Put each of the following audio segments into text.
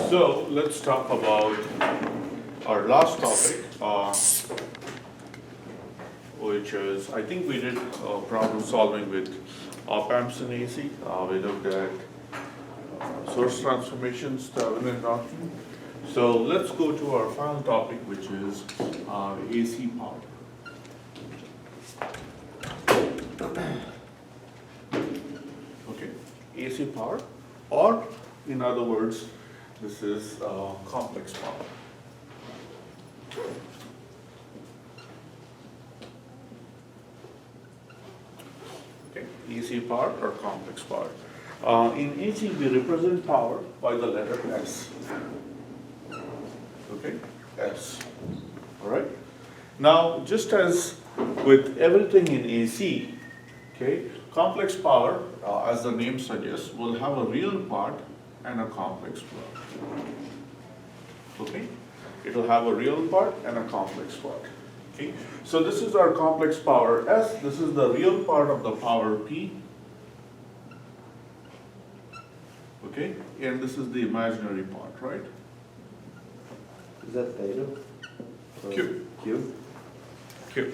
So let's talk about our last topic, which is, I think we did problem solving with op amps and AC. We looked at source transformations, Thevenin doctrine. So let's go to our final topic, which is AC power. Okay, AC power, or in other words, this is complex power. Okay, AC power or complex power. In AC, we represent power by the letter S. Okay, S. All right. Now, just as with everything in AC, okay, complex power, as the name suggests, will have a real part and a complex part. Okay, it will have a real part and a complex part. Okay, so this is our complex power S. This is the real part of the power P. Okay, and this is the imaginary part, right? Is that theta? Or Q. Q? Q.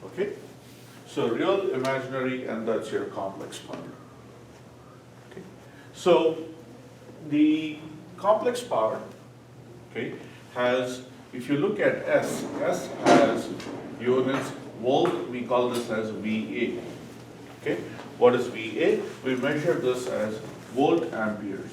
Okay, so real, imaginary, and that's your complex power. Okay, so the complex power, okay, has, if you look at S, S has units, volt, we call this as VA. Okay, what is VA? We measure this as volt amperes.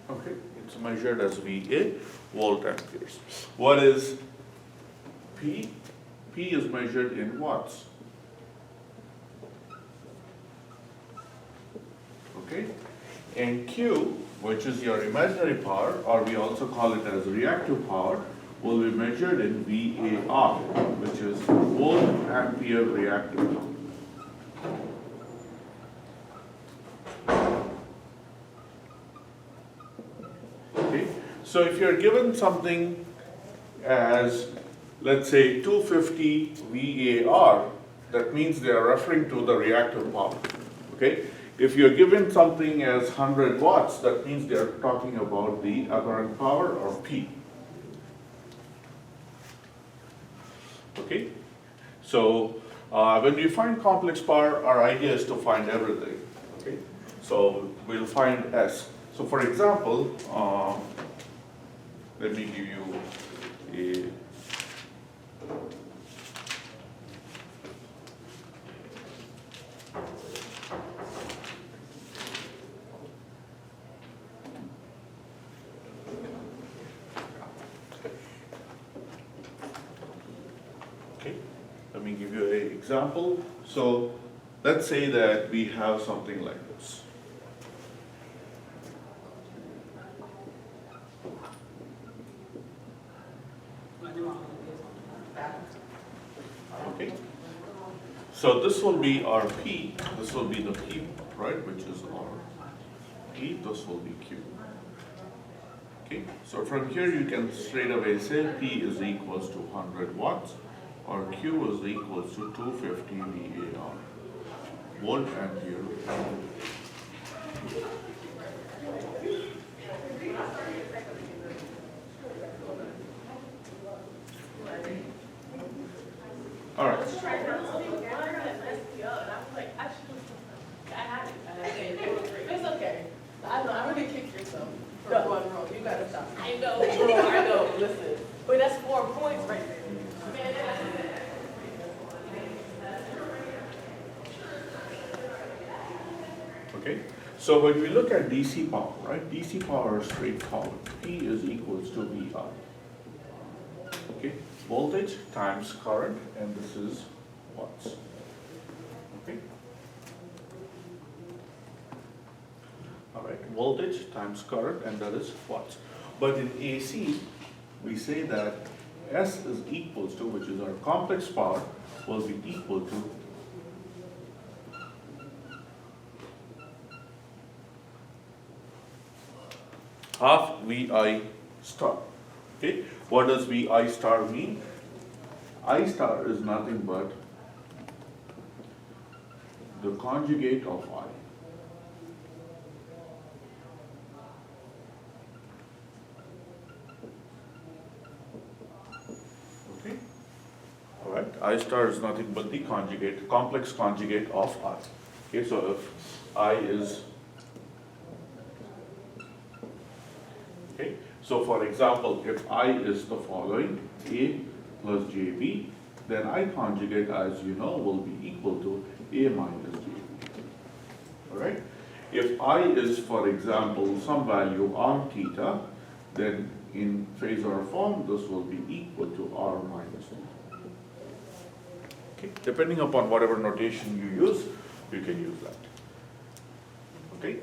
Okay, it's measured as VA, volt amperes. What is P? P is measured in watts. Okay, and Q, which is your imaginary power, or we also call it as reactive power, will be measured in VAR, which is volt ampere reactive power. Okay, so if you're given something as, let's say, 250 VAR, that means they are referring to the reactive power. Okay, if you're given something as 100 watts, that means they're talking about the apparent power, or P. Okay, so when we find complex power, our idea is to find everything. Okay, so we'll find S. So for example, let me give you a Let me give you an example. So let's say that we have something like this. Okay. So this will be our P. This will be the P, right, which is our P. This will be Q. Okay. So from here you can straight away say P is equals to 100 watts. Or Q is equals to 250 VAR, volt ampere. All right. It's okay. I know, I really kicked yourself for one wrong. You gotta stop. I know, I know, listen. But that's 4 points right there. Okay, so when we look at DC power, right, DC power is straightforward. P is equals to VR. Okay, voltage times current, and this is watts. Okay. All right, voltage times current, and that is watts. But in AC, we say that S is equals to, which is our complex power, will be equal to half VI star. Okay, what does VI star mean? I star is nothing but the conjugate of I. Okay? All right, I star is nothing but the conjugate, complex conjugate of I. Okay, so if I is, okay, so for example, if I is the following, A plus JB, then I conjugate, as you know, will be equal to A minus JB. All right? If I is, for example, some value on theta, then in phasor form, this will be equal to R minus theta. Okay? Depending upon whatever notation you use, you can use that. Okay?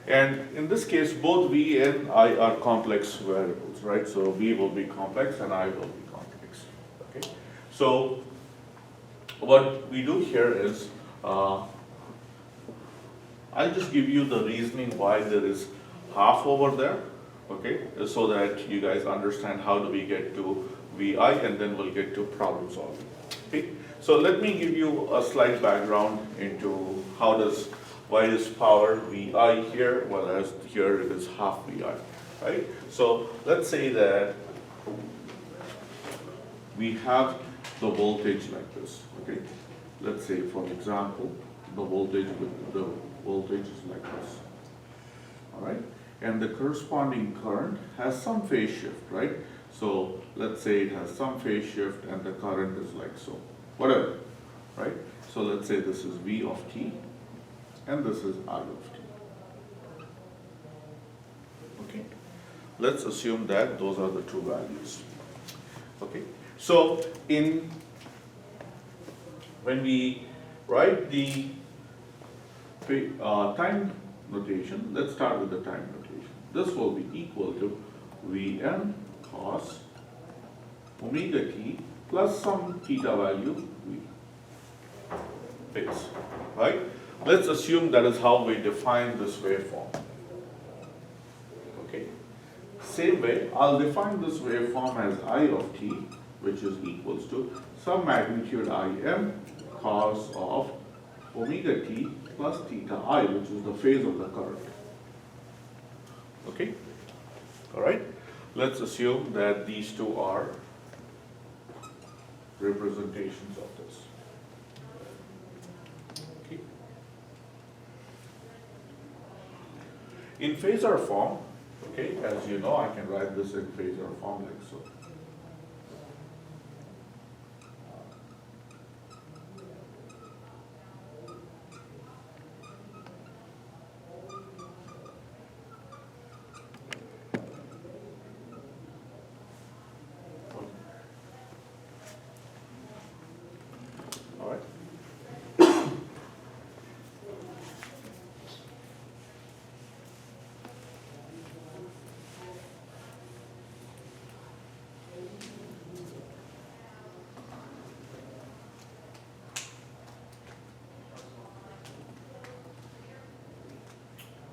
And in this case, both V and I are complex variables, right? So V will be complex and I will be complex. Okay? So what we do here is, I'll just give you the reasoning why there is half over there, okay? So that you guys understand how do we get to VI, and then we'll get to problem solving. Okay? So let me give you a slight background into why is power VI here, whereas here it is half VI, right? So let's say that we have the voltage like this, okay? Let's say, for example, the voltage is like this, all right? And the corresponding current has some phase shift, right? So let's say it has some phase shift and the current is like so, whatever, right? So let's say this is V of t and this is I of t. Okay, let's assume that those are the two values. Okay, so when we write the time notation, let's start with the time notation. This will be equal to Vn cos omega t plus some theta value V phase, right? Let's assume that is how we define this waveform. Okay. Same way, I'll define this waveform as I of t, which is equals to some magnitude Im cos of omega t plus theta I, which is the phase of the current. Okay? All right? Let's assume that these two are representations of this. Okay? In phasor form, okay, as you know, I can write this in phasor form like so. All right.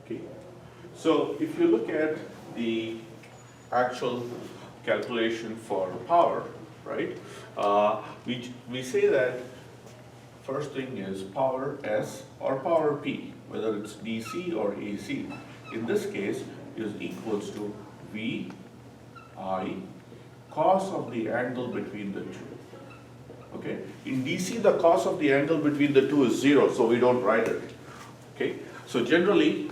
Okay. So if you look at the actual calculation for power, right? We say that first thing is power S or power P, whether it's DC or AC. In this case, is equals to V I cos of the angle between the two. Okay? In DC, the cos of the angle between the two is 0, so we don't write it. Okay? So generally,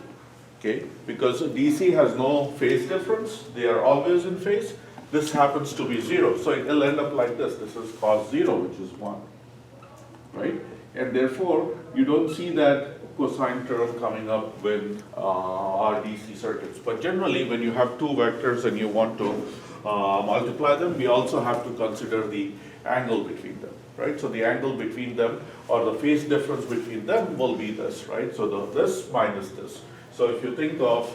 okay, because DC has no phase difference, they are always in phase, this happens to be 0. So it'll end up like this. This is cos 0, which is 1. Right? And therefore, you don't see that cosine term coming up with our DC circuits. But generally, when you have two vectors and you want to multiply them, we also have to consider the angle between them. Right? So the angle between them, or the phase difference between them, will be this. Right? So this minus this. So if you think of,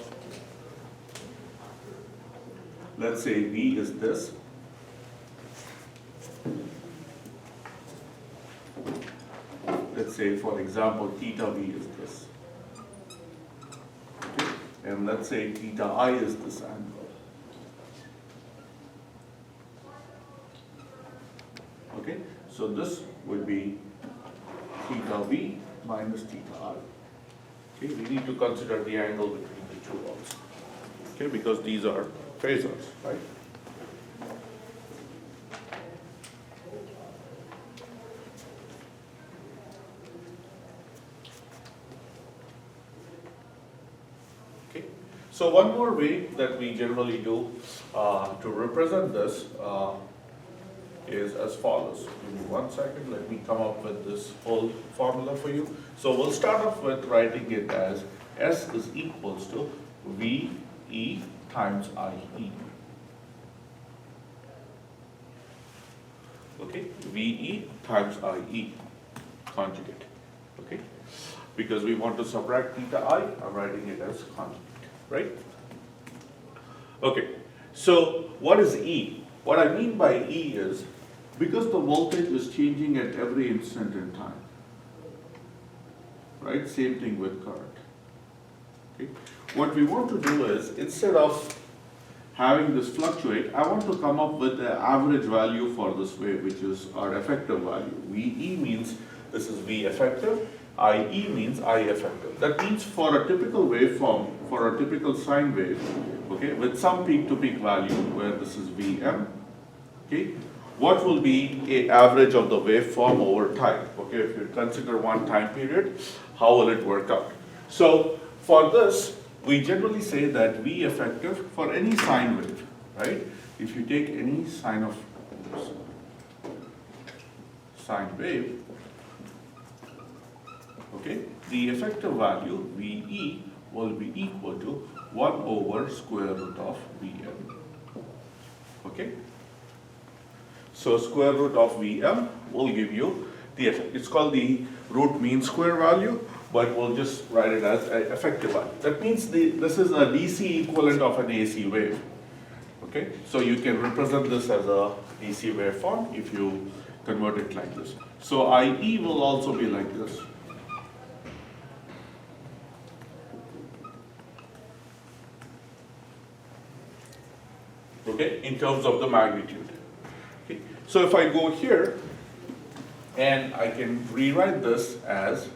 let's say V is this. Let's say, for example, theta V is this. Okay? And let's say theta I is this angle. Okay? So this would be theta V minus theta I. Okay, we need to consider the angle between the two also. Okay, because these are phasors, right? Okay, so one more way that we generally do to represent this is as follows. Give me 1 second, let me come up with this whole formula for you. So we'll start off with writing it as S is equals to VE times IE. Okay, VE times IE conjugate. Okay, because we want to subtract theta I, I'm writing it as conjugate, right? Okay, so what is E? What I mean by E is because the voltage is changing at every instant in time, right? Same thing with current. Okay, what we want to do is instead of having this fluctuate, I want to come up with the average value for this wave, which is our effective value. VE means this is V effective, IE means I effective. That means for a typical waveform, for a typical sine wave, okay, with some peak to peak value where this is Vm, okay, what will be a average of the waveform over time? Okay, if you consider one time period, how will it work out? So for this, we generally say that V effective for any sine wave, right? If you take any sine wave, okay, the effective value VE will be equal to 1 over square root of Vm. Okay? So square root of Vm will give you the effect. It's called the root mean square value, but we'll just write it as an effective value. That means this is a DC equivalent of an AC wave. Okay, so you can represent this as a DC waveform if you convert it like this. So IE will also be like this. Okay, in terms of the magnitude. Okay, so if I go here and I can rewrite this as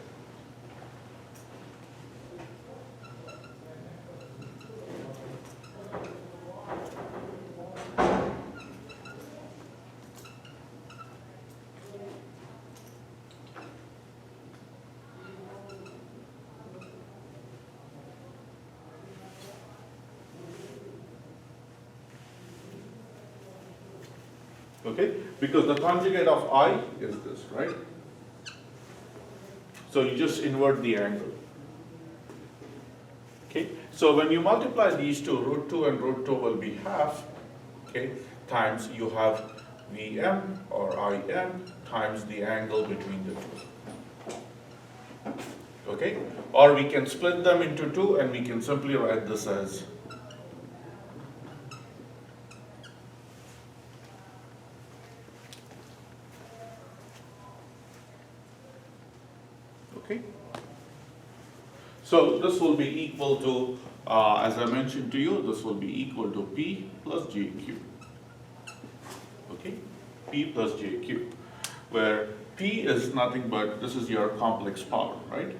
okay, because the conjugate of I is this, right? So you just invert the angle. Okay, so when you multiply these two, root 2 and root 2 will be half, okay, times you have Vm or Im times the angle between the two. Okay, or we can split them into two and we can simply write this as okay. So this will be equal to, as I mentioned to you, this will be equal to P plus JQ. Okay, P plus JQ, where P is nothing but, this is your complex power, right?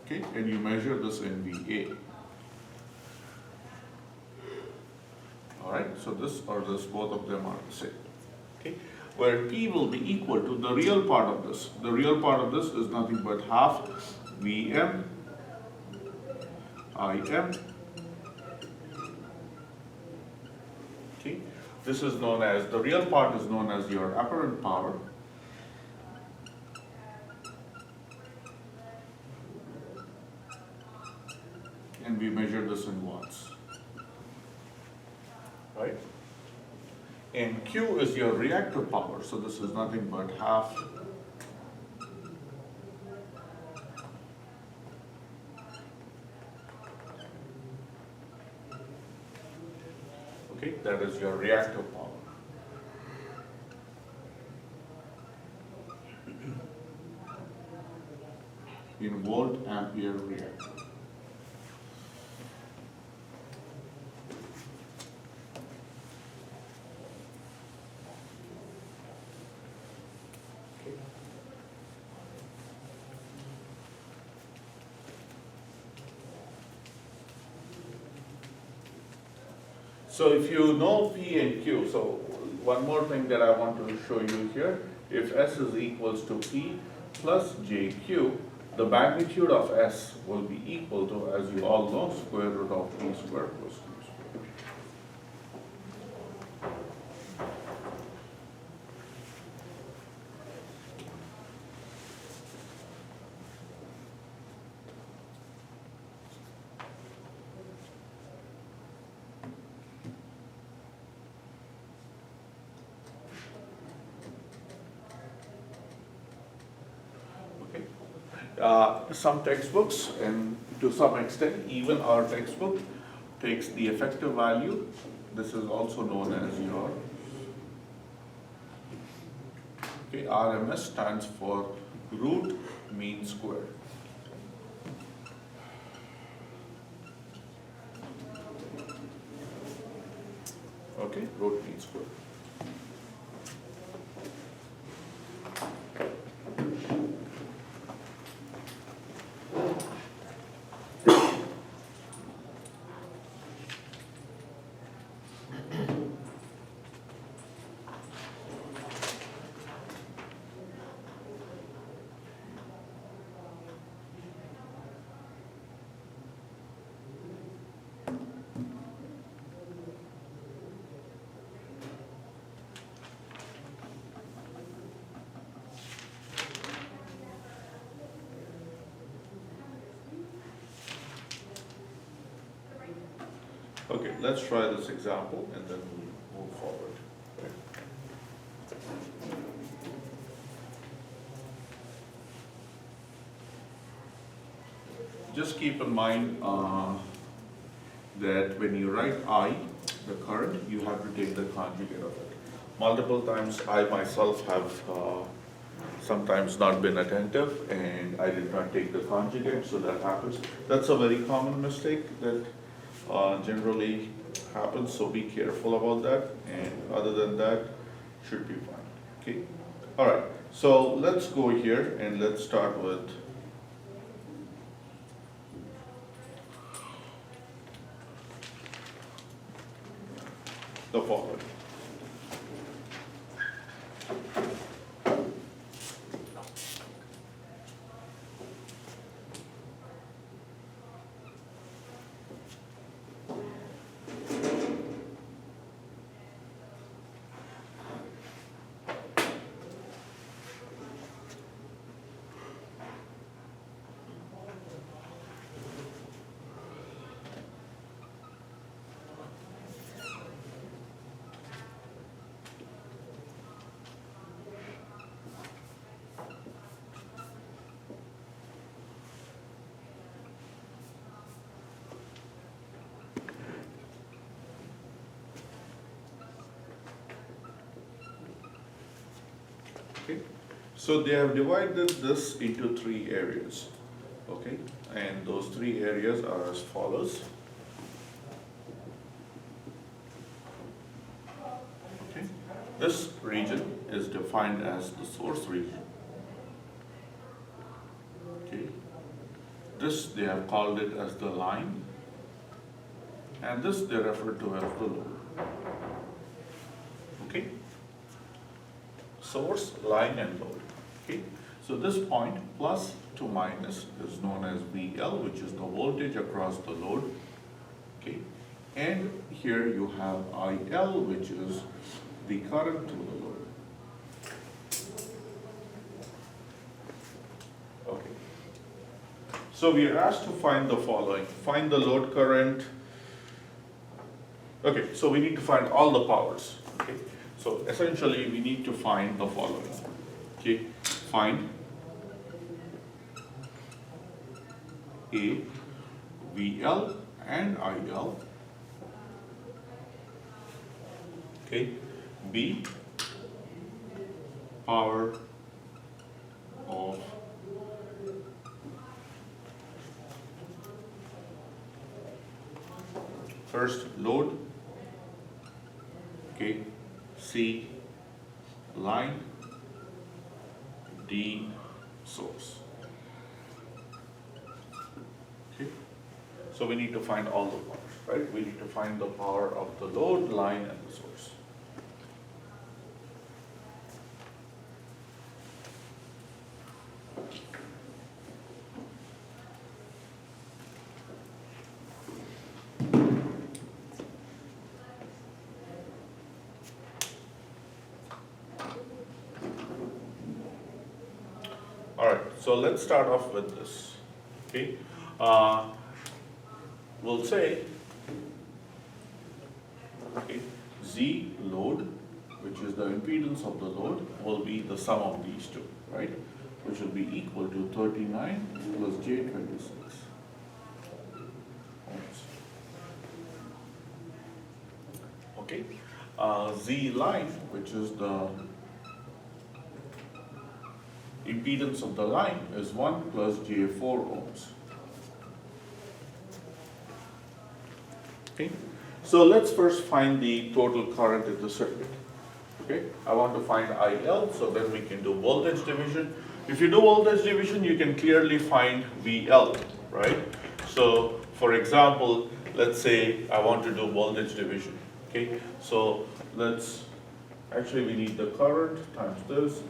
Okay, and you measure this in VA. All right, so this or this, both of them are the same. Okay, where P will be equal to the real part of this. The real part of this is nothing but half Vm Im. Okay, this is known as, the real part is known as your apparent power. And we measure this in watts. Right? And Q is your reactive power, so this is nothing but half okay, that is your reactive power. In volt ampere reactive. So if you know P and Q, so one more thing that I want to show you here, if S is equals to P plus JQ, the magnitude of S will be equal to, as you all know, square root of P squared plus Q squared. Okay. Some textbooks, and to some extent, even our textbook takes the effective value. This is also known as your, okay, RMS stands for root mean square. Okay, root mean square. Okay, let's try this example and then we'll move forward. Just keep in mind that when you write I, the current, you have to take the conjugate of it. Multiple times I myself have sometimes not been attentive and I did not take the conjugate, so that happens. That's a very common mistake that generally happens, so be careful about that, and other than that, should be fine, okay? All right, so let's go here and let's start with the following. Okay, so they have divided this into 3 areas, okay? And those 3 areas are as follows. Okay, this region is defined as the source region. Okay, this they have called it as the line, and this they refer to as the load. Okay? Source, line and load, okay? So this point plus to minus is known as VL, which is the voltage across the load, okay? And here you have IL, which is the current through the load. Okay. So we are asked to find the following. Find the load current. Okay, so we need to find all the powers, okay? So essentially, we need to find the following, okay? Find A, VL and IL, okay? B, power of first load, okay? C, line, D, source. Okay, so we need to find all the powers. right? We need to find the power of the load, line, and the source. All right, so let's start off with this, okay? We'll say, okay, Z load, which is the impedance of the load, will be the sum of these two, right? Which will be equal to 39 plus J26 ohms. Okay, Z line, which is the impedance of the line, is 1 plus J4 ohms. Okay, so let's first find the total current in the circuit. Okay, I want to find IL, so then we can do voltage division. If you do voltage division, you can clearly find VL, right? So, for example, let's say I want to do voltage division. Okay, so actually we need the current times this.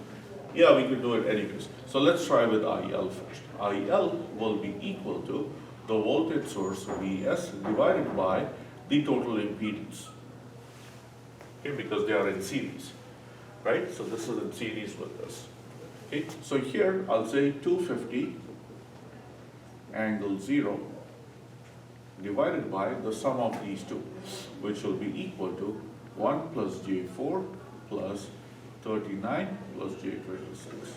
Yeah, we could do it anyways. So let's try with IL first. IL will be equal to the voltage source Vs divided by the total impedance. Okay, because they are in series, right? So this is in series with this. Okay, so here I'll say 250 angle 0 divided by the sum of these two, which will be equal to 1 plus J4 plus 39 plus J26.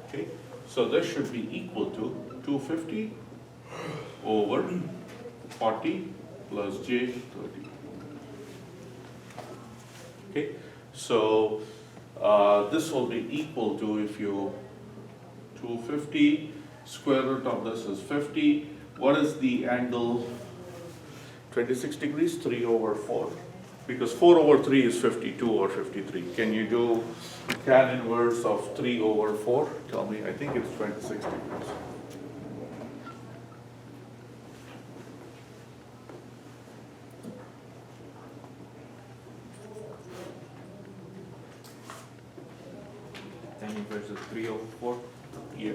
Okay, so this should be equal to 250 over 40 plus J30. Okay, so this will be equal to, if you 250 square root of this is 50. What is the angle? 26 degrees, 3 over 4. Because 4 over 3 is 52 or 53. Can you do tan inverse of 3 over 4? Tell me, I think it's 26 degrees. Tan inverse of 3 over 4? Yeah.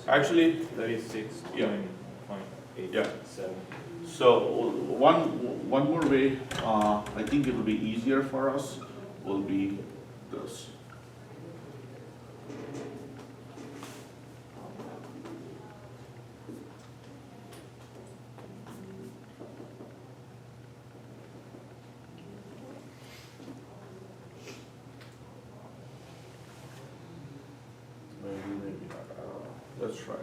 Actually, 36.87. Yeah. So one more way, I think it will be easier for us, will be this. Maybe not. Let's try.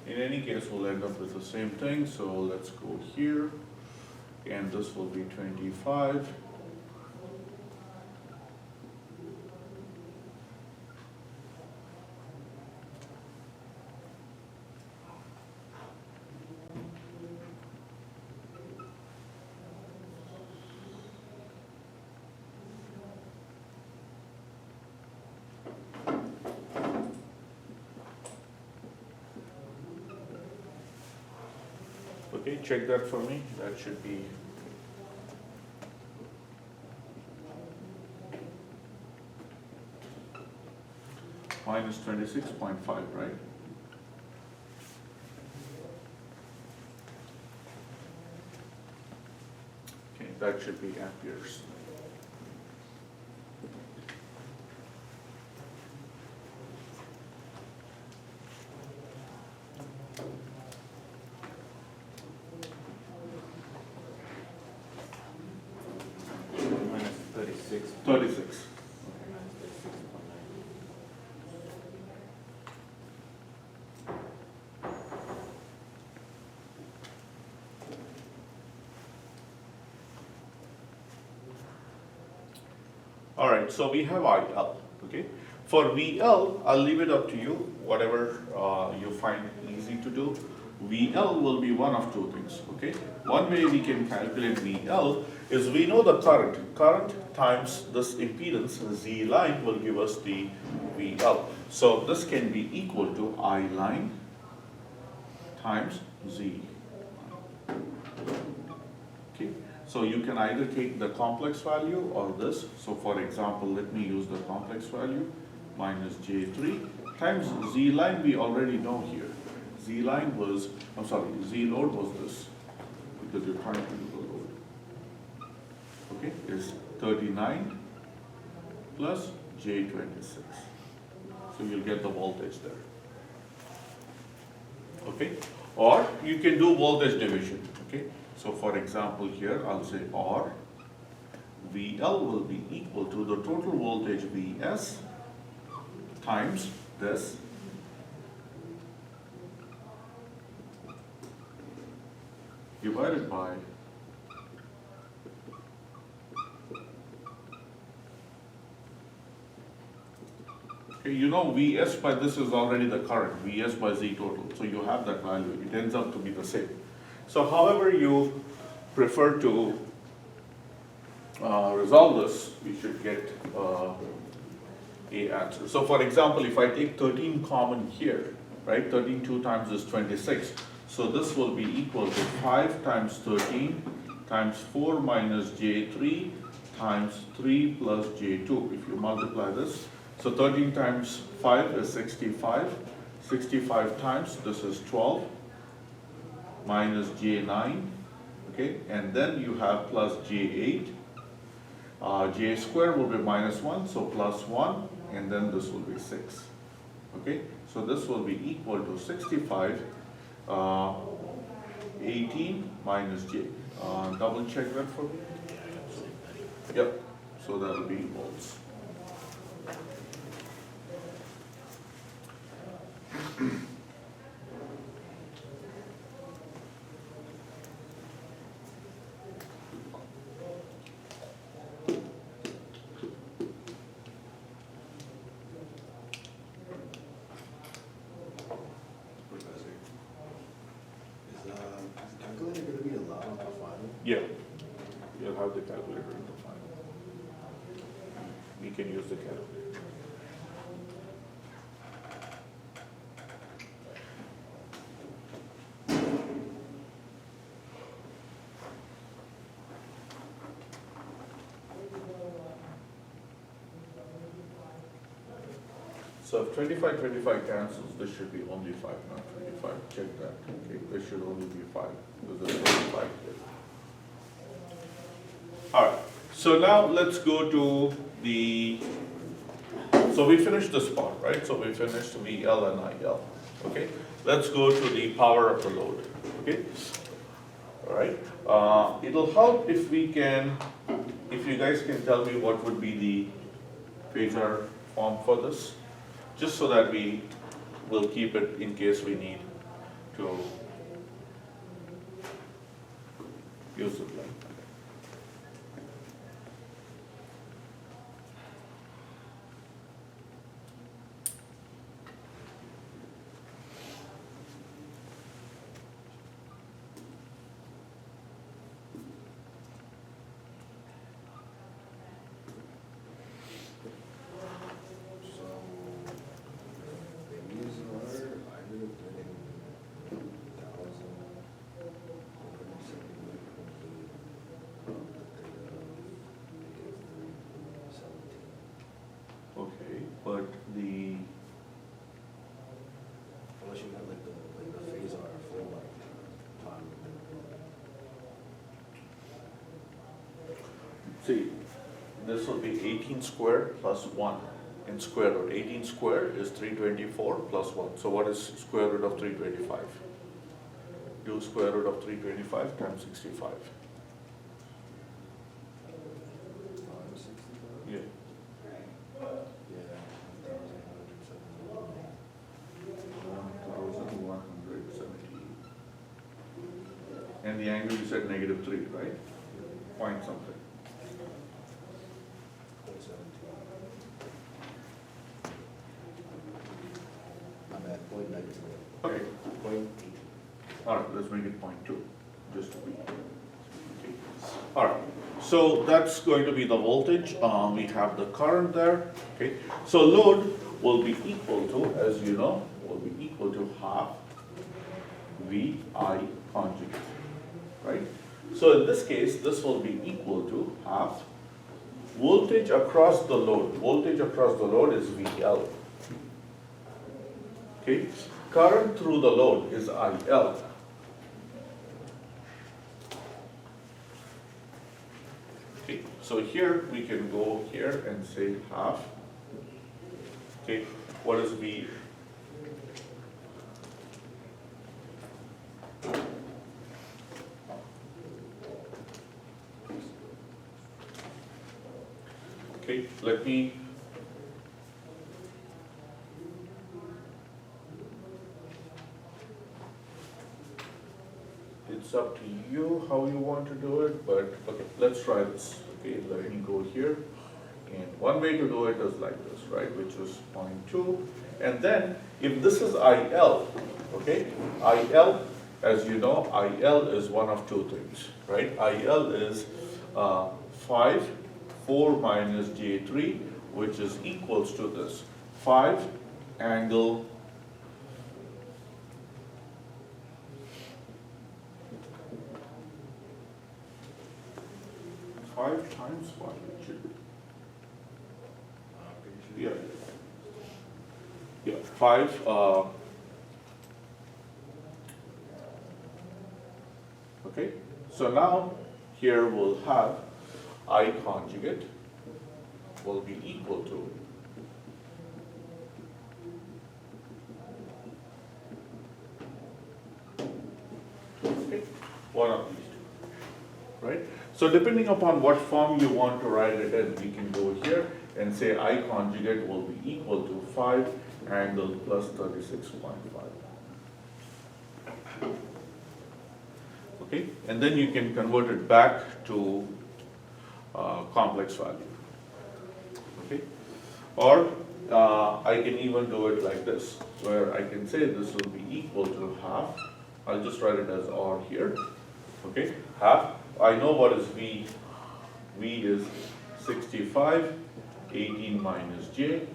In any case, we'll end up with the same thing, so let's go here, and this will be 25. Okay, check that for me. That should be minus 26.5, right? Okay, that should be amperes. Minus 36. 36. Minus 36.9. All right, so we have IL, okay? For VL, I'll leave it up to you, whatever you find easy to do. VL will be one of two things, okay? One way we can calculate VL is we know the current. Current times this impedance, Z line, will give us the VL. So this can be equal to I line times Z. Okay, so you can either take the complex value or this. So for example, let me use the complex value minus J3 times Z line we already know here. Z line was, I'm sorry, Z load was this, because you're trying to do the load. Okay, is 39 plus J26. So you'll get the voltage there. Okay, or you can do voltage division. Okay, so for example here I'll say or VL will be equal to the total voltage Vs times this divided by okay, you know Vs by this is already the current, Vs by Z total, so you have that value, it ends up to be the same. So however you prefer to resolve this, you should get a answer. So for example, if I take 13 common here, right, 13 2 times is 26. So this will be equal to 5 times 13 times 4 minus J3 times 3 plus J2. If you multiply this, so 13 times 5 is 65. 65 times, this is 12 minus J9, okay, and then you have plus J8. J square will be minus 1, so plus 1, and then this will be 6. Okay, so this will be equal to 65, 18 minus J. Double check that for me. Yep, so that will be volts. Calculator gonna be allowed on the final? Yeah, you'll have the calculator in the final. We can use the calculator. So if 25, 25 cancels, this should be only 5, not 25. Check that. Okay, this should only be 5 because there's 25 there. All right. So now let's go to the. So we finished this part, right? So we finished VL and IL. Okay. Let's go to the power of the load. Okay. All right. It'll help if we can, if you guys can tell me what would be the phasor form for this. Just so that we will keep it in case we need to use it like. Okay, but the, Unless you have like the phasor for like time. see, this will be 18 squared plus 1 in square root. 18 squared is 324 plus 1. So what is square root of 325? Do square root of 325 times 65. Yeah. Yeah, 1,170. And the angle you said -3, right? Point something. 0.17. My bad, 0.92. Okay, 0.8. all right, let's make it 0.2, just to be. Okay. All right, so that's going to be the voltage. We have the current there. Okay, so load, will be equal to, as you know, will be equal to half VI conjugate, right? So in this case, this will be equal to half voltage across the load. Voltage across the load is VL. Okay, current through the load is IL. Okay, so here we can go here and say half. Okay, what is V? Okay, let me it's up to you how you want to do it, but okay, let's try this. Okay, let me go here. And one way to do it is like this, right, which is 0.2. And then if this is IL, okay, IL, as you know, IL is one of two things, right? IL is 5, 4 minus J3, which is equals to this 5 angle 5 times 5, it should be. Yeah. Yeah, 5, okay. So now, here we'll have I conjugate will be equal to okay, one of these two, right? So depending upon what form you want to write it in, we can go here and say I conjugate will be equal to 5 angle plus 36.5. Okay, and then you can convert it back to complex value. Okay, or I can even do it like this, where I can say this will be equal to half. I'll just write it as or here. Okay, half. I know what is V. V is 65, 18 minus J.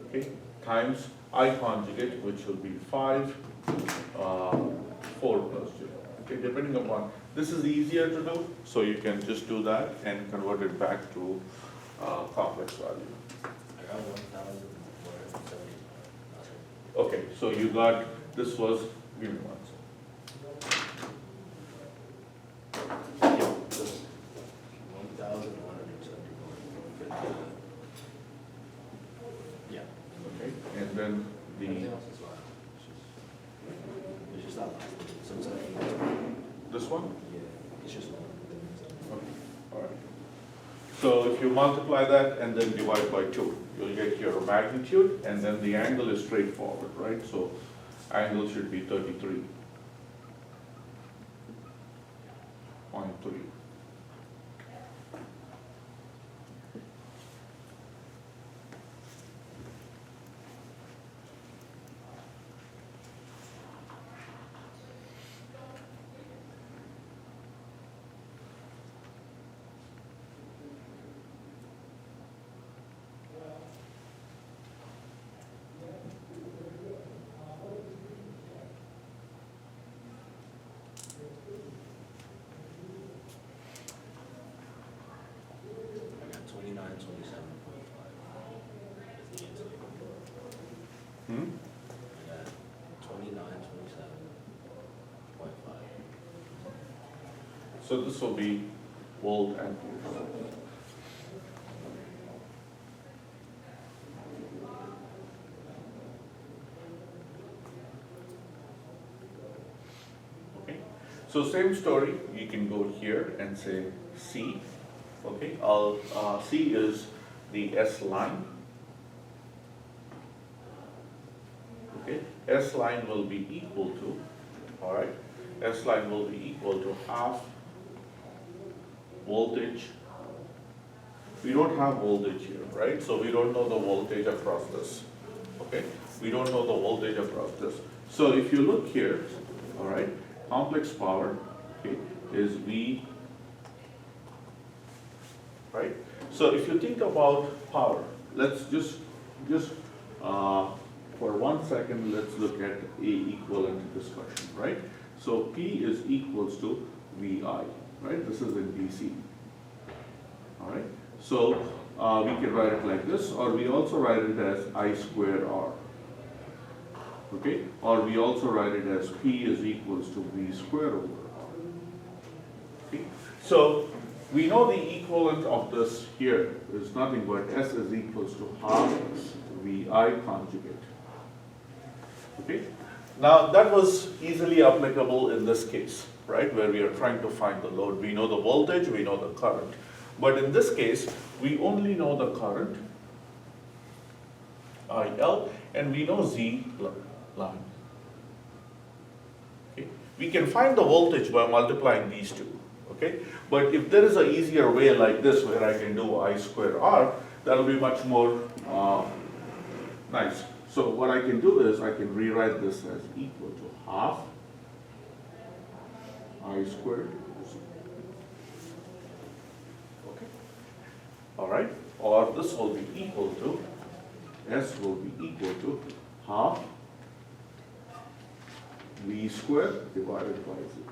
Okay, times I conjugate, which will be 5, 4 plus J. Okay, depending upon, this is easier to do, so you can just do that and convert it back to complex value. I got 1,470. Okay, so you got, this was, give me one second. Yeah, this- 1,171. Yeah. okay, and then Everything the, else is fine. It's just that last one. Sometimes, this one? yeah, it's just one. Okay, all right. So if you multiply that and then divide by 2, you'll get your magnitude, and then the angle is straightforward, right? So angle should be 33.3. I got 29, 27.5. Is the answer. Hmm? I got 29, 27.5. So this will be volt amperes. Okay, so same story, you can go here and say C, okay, C is the S line. Okay, S line will be equal to, all right, S line will be equal to half voltage. We don't have voltage here, right? So we don't know the voltage across this, okay? We don't know the voltage across this. So if you look here, all right, complex power, okay, is V, right? So if you think about power, let's just, for 1 second, let's look at a equivalent discussion, right? So P is equals to VI, right? This is in DC. All right, so we can write it like this, or we also write it as I squared R. Okay, or we also write it as P is equals to V squared over R. Okay, so we know the equivalent of this here is nothing but S is equals to half VI conjugate. Okay, now that was easily applicable in this case, right, where we are trying to find the load. We know the voltage, we know the current. But in this case, we only know the current, IL, and we know Z line. Okay? We can find the voltage by multiplying these two. Okay? But if there is an easier way like this where I can do I squared R, that will be much more nice. So what I can do is I can rewrite this as equal to half I squared. Okay. All right. Or this will be equal to, S will be equal to half V squared divided by Z.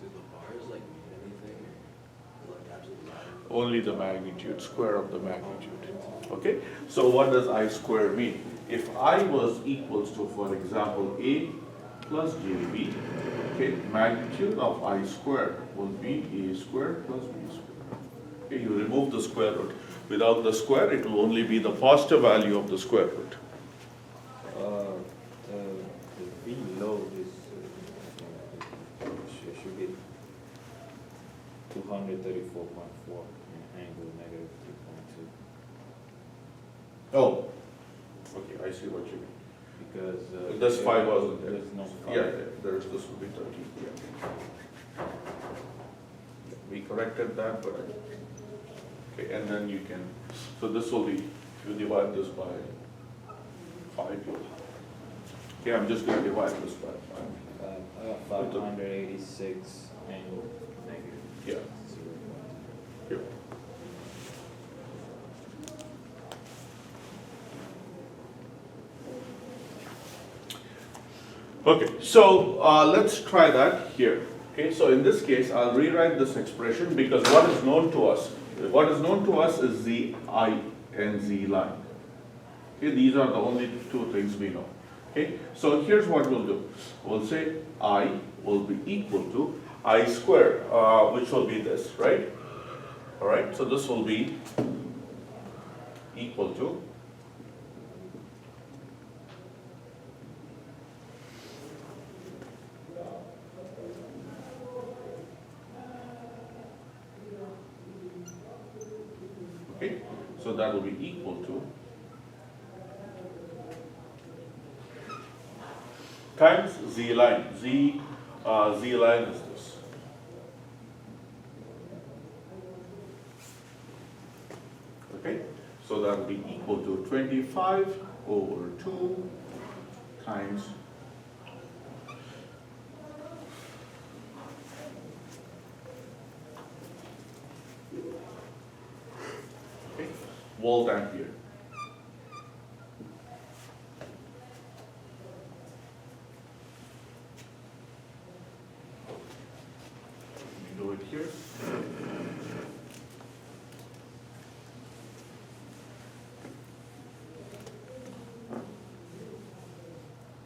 Do the bars like mean anything? Or like absolute value? Only the magnitude, square of the magnitude. Okay? So what does I square mean? If I was equals to, for example, A plus JB, okay, magnitude of I squared will be A squared plus B squared. Okay, you remove the square root. Without the square, it will only be the positive value of the square root. The V load is, should be 234.4 and angle negative 3.2. Oh, okay, I see what you mean. Because. This 5 wasn't there. There's no 5. Yeah, there's, this will be 13, yeah. We corrected that, but, okay, and then you can, so this will be, if you divide this by 5, you'll, okay, I'm just gonna divide this by 5. I got 586 angle negative. Yeah. 0.2. Here. Okay, so let's try that here. Okay, so in this case, I'll rewrite this expression because what is known to us is the I and Z line. Okay, these are the only two things we know. Okay, so here's what we'll do. We'll say I will be equal to I squared, which will be this, right? All right, so this will be equal to okay, so that will be equal to times Z line. Z line is this. Okay, so that will be equal to 25 over 2 times okay, volt ampere. Let me do it here.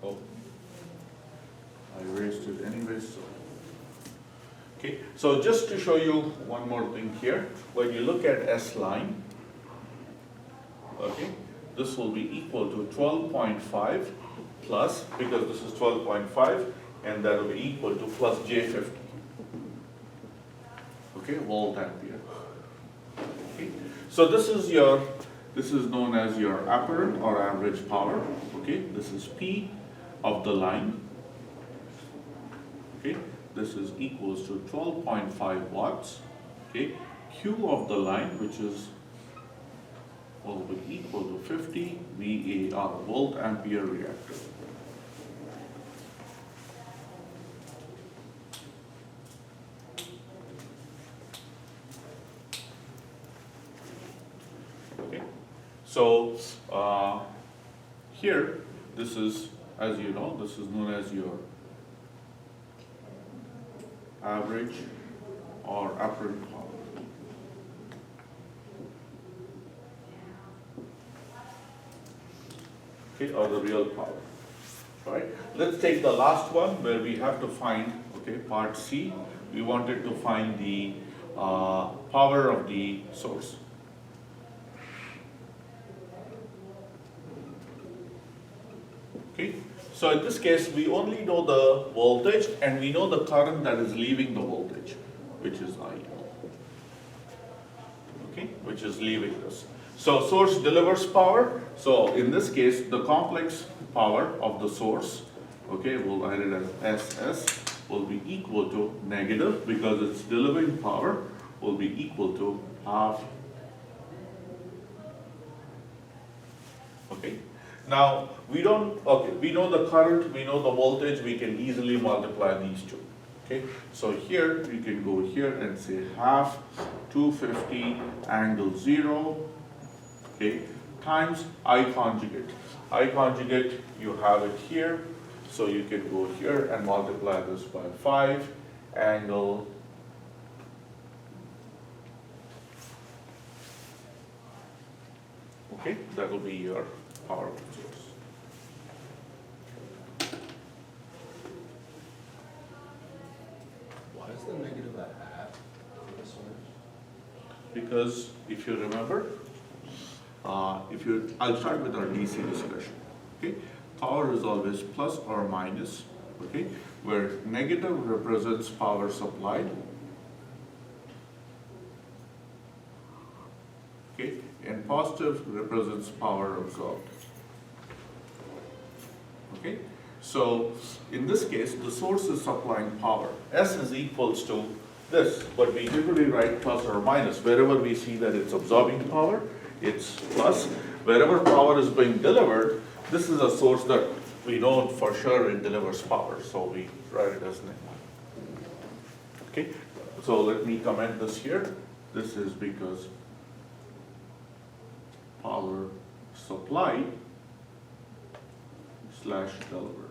Oh, I erased it anyway, so. Okay, so just to show you one more thing here, when you look at S line, okay, this will be equal to 12.5 plus, because this is 12.5, and that will be equal to plus J50. Okay, volt ampere. Okay, so this is known as your apparent or average power. Okay, this is P of the line. Okay, this is equals to 12.5 watts, okay? Q of the line, which is will be equal to 50 VAR, volt ampere reactor. Okay, so here, this is, as you know, this is known as your average or apparent power. Okay, or the real power. Right? Let's take the last one where we have to find, okay, part C. We wanted to find the power of the source. Okay, so in this case, we only know the voltage and we know the current that is leaving the voltage, which is I. Okay, which is leaving this. So source delivers power. So in this case, the complex power of the source, okay, we'll write it as SS, will be equal to negative because its delivering power will be equal to half. Okay. Now we don't. Okay, we know the current, we know the voltage. We can easily multiply these two. Okay. So here you can go here and say half 250 angle 0. Okay, times I conjugate. I conjugate, you have it here, so you can go here and multiply this by 5 angle. Okay, that will be your power source. Why is the negative a half for the source? Because if you remember, I'll start with our DC discussion. Okay, power is always plus or minus. Okay, where negative represents power supplied. Okay, and positive represents power absorbed. Okay, so in this case, the source is supplying power. S is equals to this, but we typically write plus or minus. Wherever we see that it's absorbing power, it's plus. Wherever power is being delivered, this is a source that we know for sure it delivers power, so we write it as negative. Okay, so let me comment this here. This is because power supply slash delivered.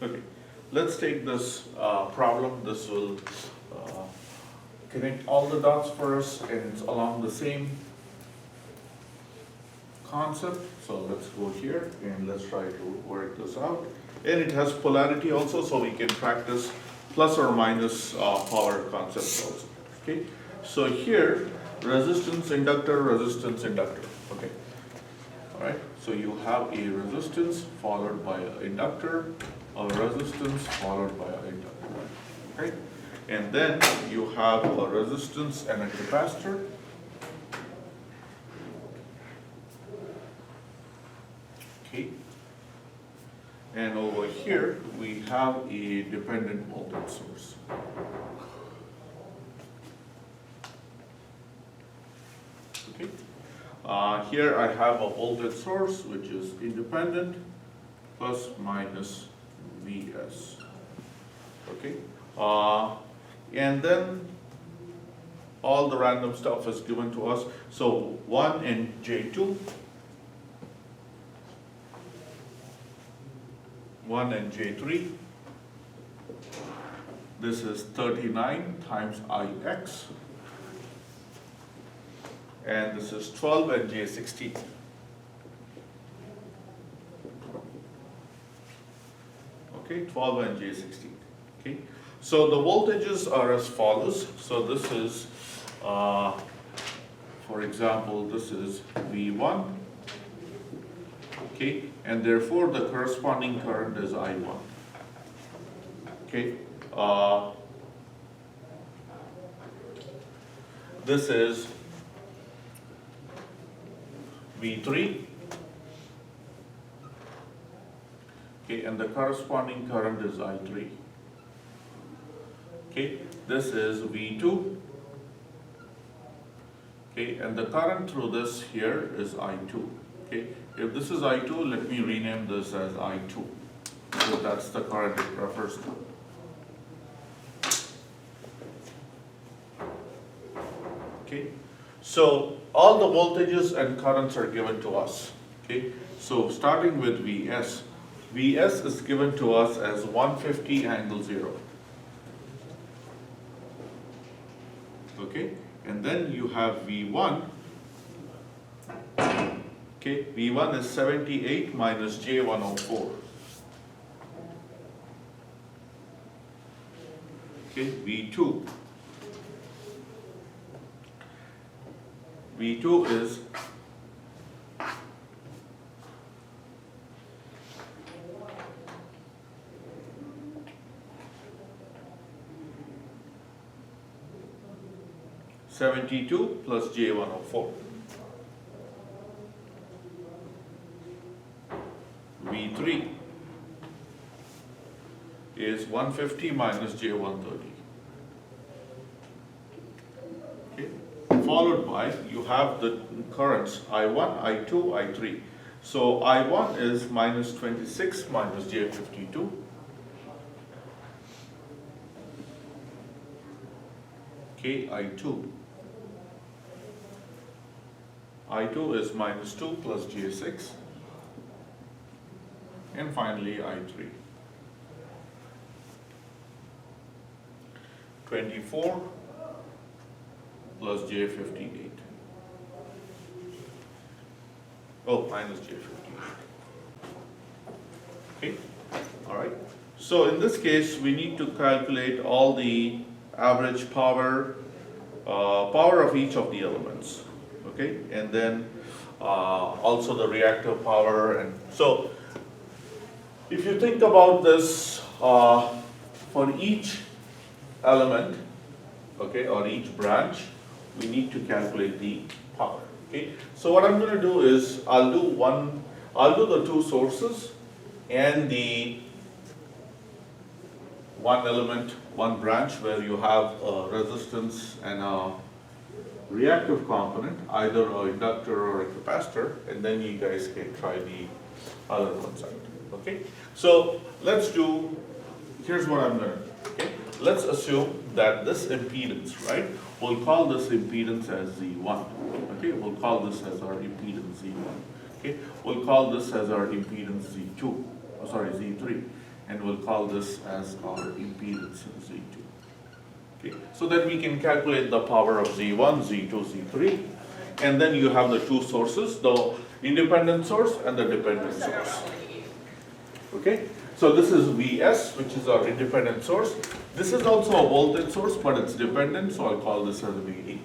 Okay, let's take this problem. This will connect all the dots for us and it's along the same concept. So let's go here and let's try to work this out. And it has polarity also, so we can practice plus or minus power concepts also. Okay, so here resistance, inductor, okay. All right, so you have a resistance followed by an inductor, a resistance followed by an inductor, okay? And then you have a resistance and a capacitor. Okay. And over here, we have a dependent voltage source. Okay. Here I have a voltage source which is independent plus minus Vs. Okay. And then all the random stuff is given to us. So 1 in J2, 1 in J3. This is 39 times Ix. And this is 12 and J16. Okay, 12 and J16. Okay. So the voltages are as follows. So this is, for example, this is V1, okay, and therefore the corresponding current is I1, okay. This is V3, okay, and the corresponding current is I3. Okay, this is V2, okay, and the current through this here is I2. Okay, if this is I2, let me rename this as I2, so that's the current it refers to. Okay, so all the voltages and currents are given to us. Okay, so starting with Vs, Vs is given to us as 150 angle 0. Okay, and then you have V1. Okay, V1 is 78 minus J104. Okay, V2. V2 is 72 plus J104. V3 is 150 minus J130. Okay. Followed by, you have the currents I1, I2, I3. So I1 is minus 26 minus J52. Okay, I2. I2 is minus 2 plus J6. And finally I3. 24 plus J58. Oh, minus J58. Okay, all right. So in this case, we need to calculate all the average power, power of each of the elements. Okay, and then also the reactive power. And so if you think about this, for each element, okay, or each branch, we need to calculate the power. Okay, so what I'm going to do is I'll do the two sources and the one element, one branch where you have a resistance and a reactive component, either an inductor or a capacitor, and then you guys can try the other ones out. Okay, so let's do, here's what I'm going to do. Okay, let's assume that this impedance, right, we'll call this impedance as Z1. Okay, we'll call this as our impedance Z1. Okay, we'll call this as our impedance Z2, Z3, and we'll call this as our impedance Z2. Okay, so that we can calculate the power of Z1, Z2, Z3, and then you have the two sources, the independent source and the dependent source. Okay, so this is Vs, which is our independent source. This is also a voltage source, but it's dependent, so I'll call this as Vd.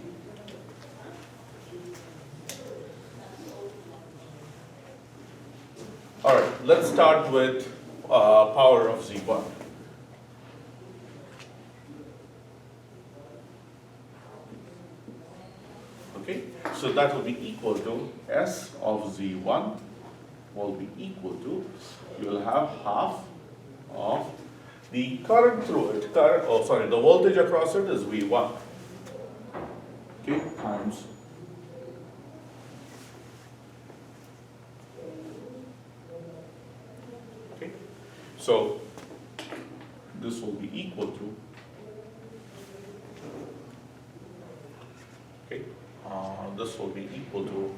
All right, let's start with power of Z1. Okay, so that will be equal to S of Z1 will be equal to, you will have half of the current through it, the voltage across it is V1. Okay, times okay, so this will be equal to okay, this will be equal to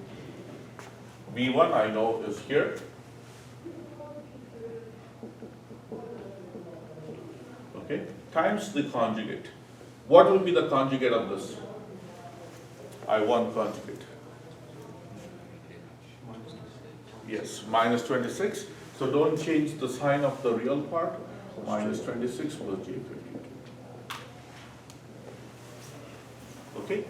V1 I know is here. Okay, times the conjugate. What will be the conjugate of this? I1 conjugate. Yes, minus 26. So don't change the sign of the real part. Minus 26 plus J52. Okay?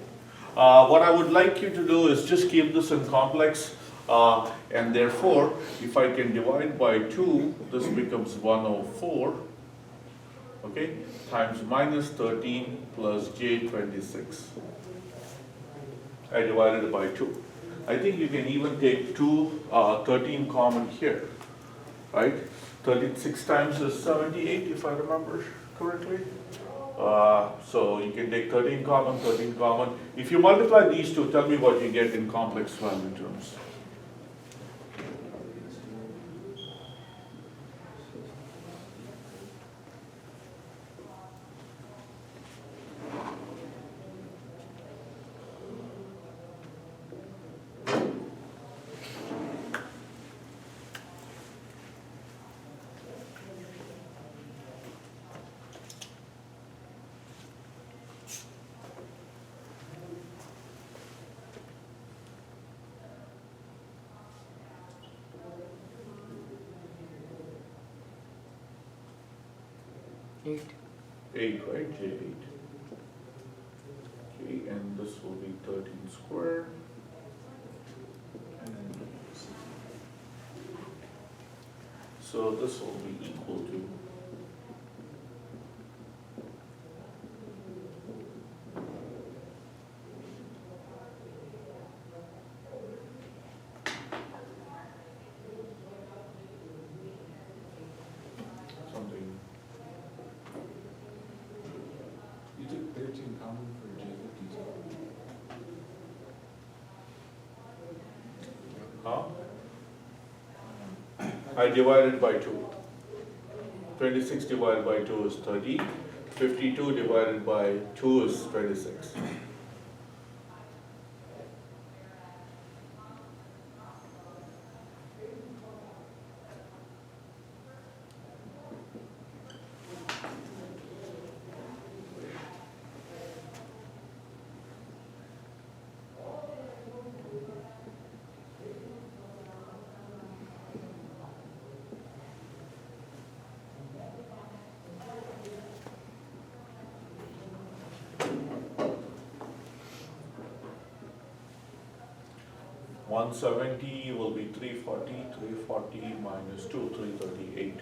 What I would like you to do is just keep this in complex, and therefore, if I can divide by 2, this becomes 104, okay, times minus 13 plus j 26. I divided it by 2. I think you can even take 13 common here, right? 36 times is 78, if I remember correctly. So you can take 13 common, 13 common. If you multiply these two, tell me what you get in complex value terms. Eight. 8, right? J8. Okay, and this will be 13 squared. And so this will be equal to something. You took 13 common for J52? Huh? I divided by 2. 26 divided by 2 is 30. 52 divided by 2 is 26. One 170 will be 340, 340 minus 2, 338.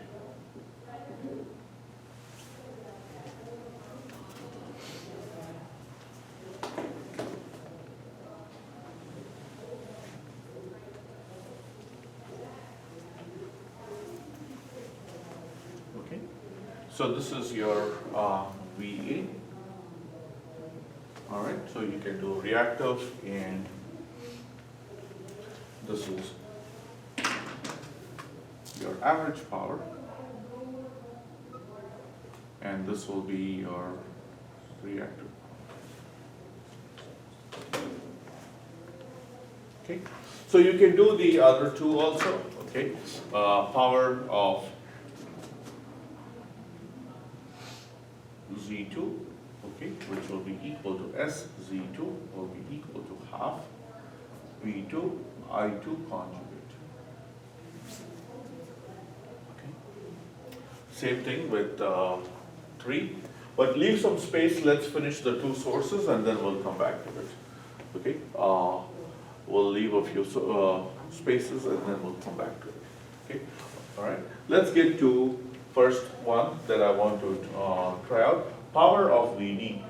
Okay, so this is your VA. All right, so you can do reactive, and this is your average power, and this will be your reactive. Okay, so you can do the other two also. Okay, power of Z2, okay, which will be equal to S, Z2 will be equal to half V2 I2 conjugate. Okay. Same thing with 3, but leave some space. Let's finish the two sources and then we'll come back to it. Okay, we'll leave a few spaces and then we'll come back to it. Okay, all right. Let's get to first one that I want to try out. Power of VD,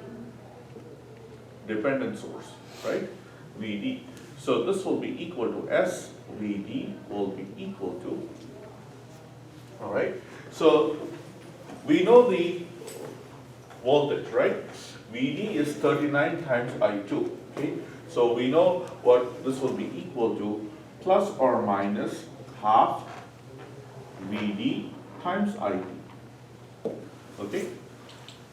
dependent source, right? VD. So this will be equal to S, VD will be equal to, all right? So we know the voltage, right? VD is 39 times I2, okay? So we know what this will be equal to, plus or minus half VD times IT, okay?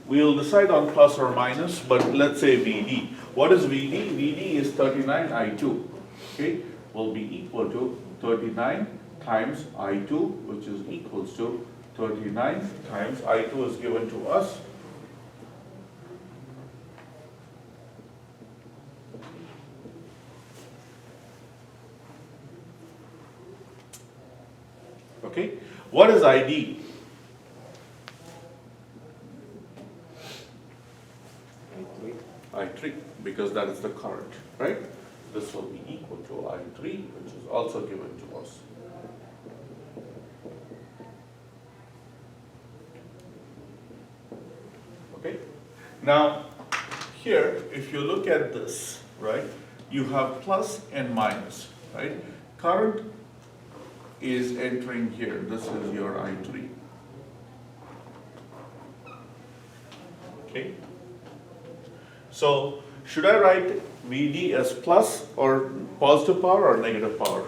We'll decide on plus or minus, but let's say VD. What is VD? VD is 39 I2, okay? Will be equal to 39 times I2, which is equals to 39 times I2 is given to us. Okay, what is ID? I3. because that is the current, right? This will be equal to I3, which is also given to us. Okay? Now, here, if you look at this, right, you have plus and minus, right? Current is entering here. This is your I3. Okay? So, should I write VD as plus or positive power or negative power?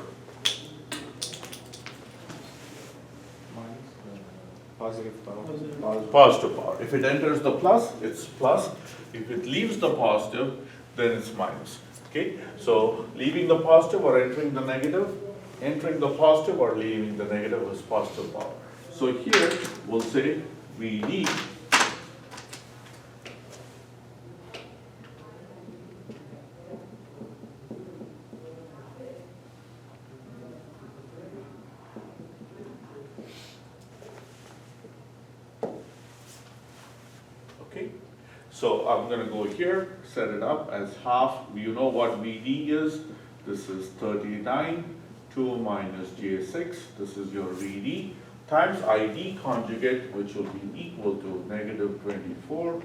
Positive power. Positive power. If it enters the plus, it's plus. If it leaves the positive, then it's minus. Okay? So, leaving the positive or entering the negative, entering the positive or leaving the negative is positive power. So here, we'll say VD okay? So I'm gonna go here, set it up as half. You know what VD is? This is 39, 2 minus J6. This is your VD times ID conjugate, which will be equal to negative 24.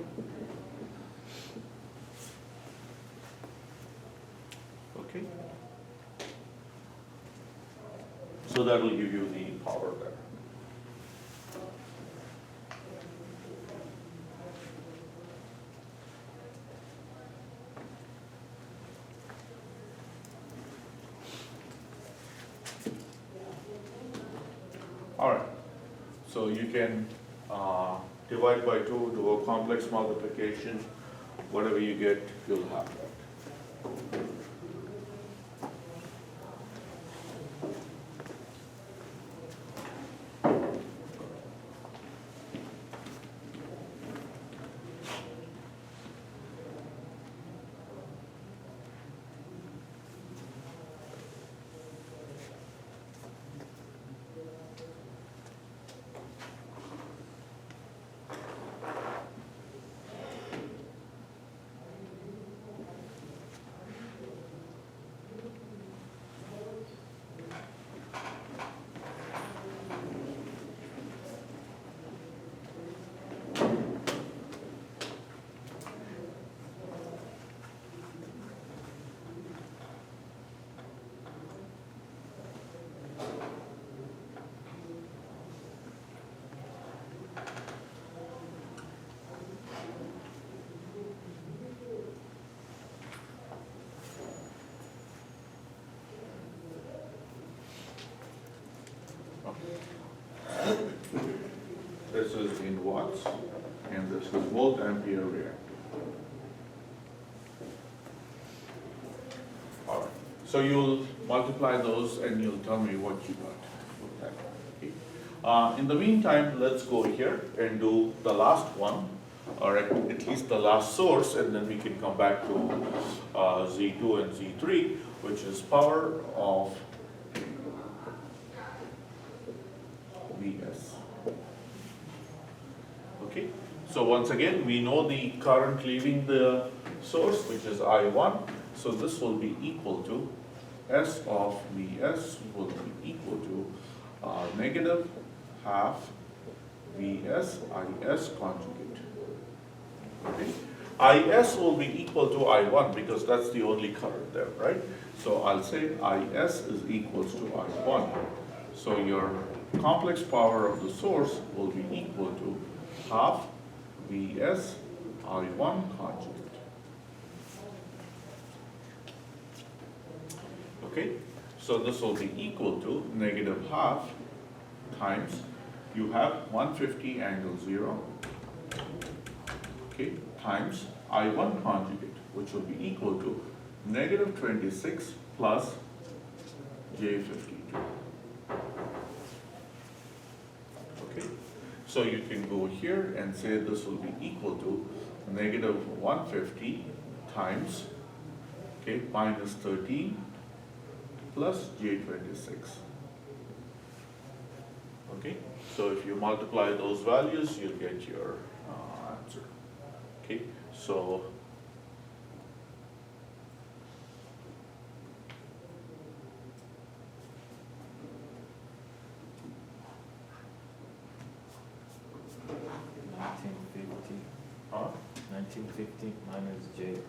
Okay? So that will give you the power there. All right, so you can divide by 2, do a complex multiplication, whatever you get, you'll have that. This is in watts, and this is volt ampere reactor. All right, so you'll multiply those and you'll tell me what you got. Okay. In the meantime, let's go here and do the last one, or at least the last source, and then we can come back to Z2 and Z3, which is power of Vs. Okay, so once again, we know the current leaving the source, which is I1, so this will be equal to S of Vs will be equal to negative half Vs Is conjugate. Okay, Is will be equal to I1 because that's the only current there, right? So I'll say Is is equals to I1. So your complex power of the source will be equal to half Vs I1 conjugate. Okay, so this will be equal to negative half times, you have 150 angle 0, okay, times I1 conjugate, which will be equal to negative 26 plus J52. Okay, so you can go here and say this will be equal to negative 150 times, okay, minus 13 plus J26. Okay, so if you multiply those values, you'll get your answer. Okay, so 1950 minus J 1100.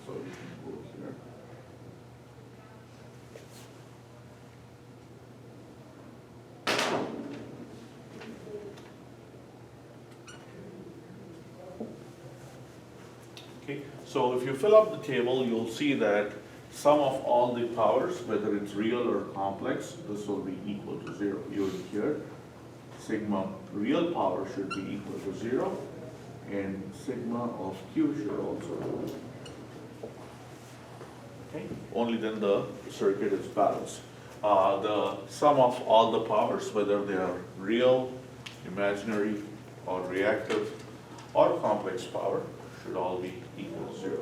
So you can go here. Okay, so if you fill up the table, you'll see that sum of all the powers, whether it's real or complex, this will be equal to 0. You here, sigma real power should be equal to 0, and sigma of Q should also be. Okay, only then the circuit is balanced. The sum of all the powers, whether they are real, imaginary, or reactive, or complex power, should all be equal to 0.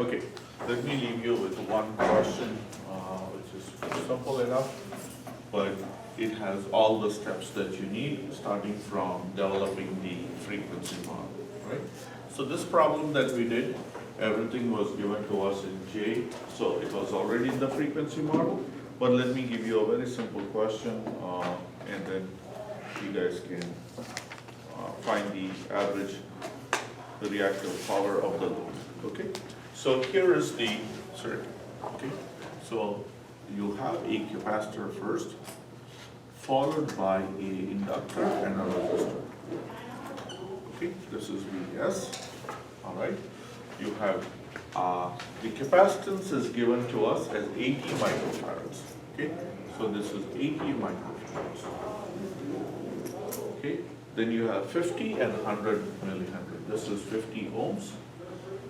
Okay, let me leave you with one question, which is simple enough, but it has all the steps that you need, starting from developing the frequency model, right? So this problem that we did, everything was given to us in J, so it was already in the frequency model, but let me give you a very simple question, and then you guys can find the average reactive power of the load, okay? So here is the circuit, okay? So you have a capacitor first, followed by a inductor and a resistor. Okay, this is Vs, all right? You have, the capacitance is given to us as 80 microfarads, okay? So this is 80 microfarads. Okay, then you have 50 and 100 millihenry. This is 50 ohms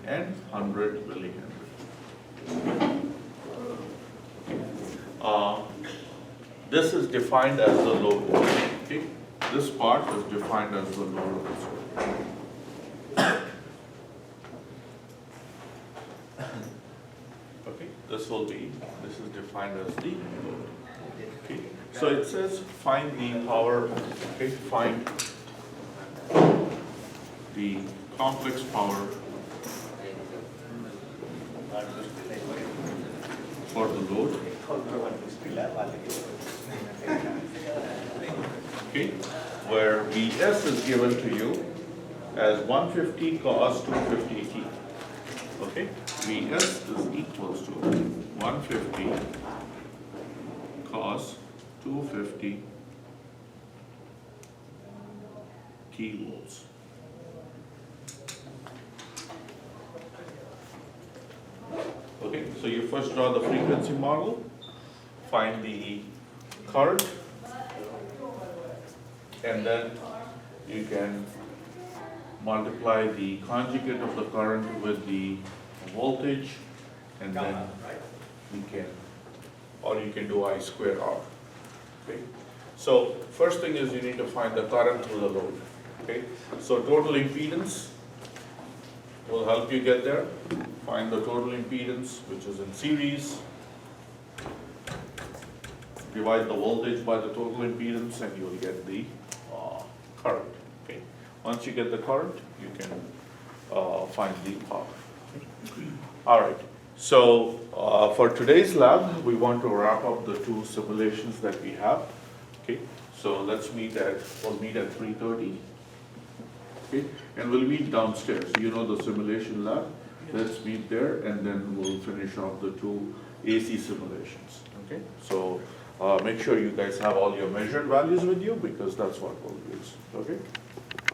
and 100 millihenry. This is defined as the load. Okay, this part is defined as the load of this one. Okay, this is defined as the load. Okay, so it says find the power. Okay, find the complex power for the load. Okay, where Vs is given to you as 150 cos 250 t. Okay, Vs is equals to 150 cos 250 kilovolts. Okay, so you first draw the frequency model, find the current, and then you can multiply the conjugate of the current with the voltage, and then you can, or you can do I square R. Okay, so first thing is you need to find the current through the load. Okay, so total impedance will help you get there. Find the total impedance, which is in series. Divide the voltage by the total impedance and you'll get the current. Okay. Once you get the current, you can find the power. All right. So for today's lab, we want to wrap up the two simulations that we have. Okay. So we'll meet at 3:30. Okay. And we'll meet downstairs. You know the simulation lab. Let's meet there, and then we'll finish off the two AC simulations. Okay. So make sure you guys have all your measured values with you, because that's what we'll use. Okay.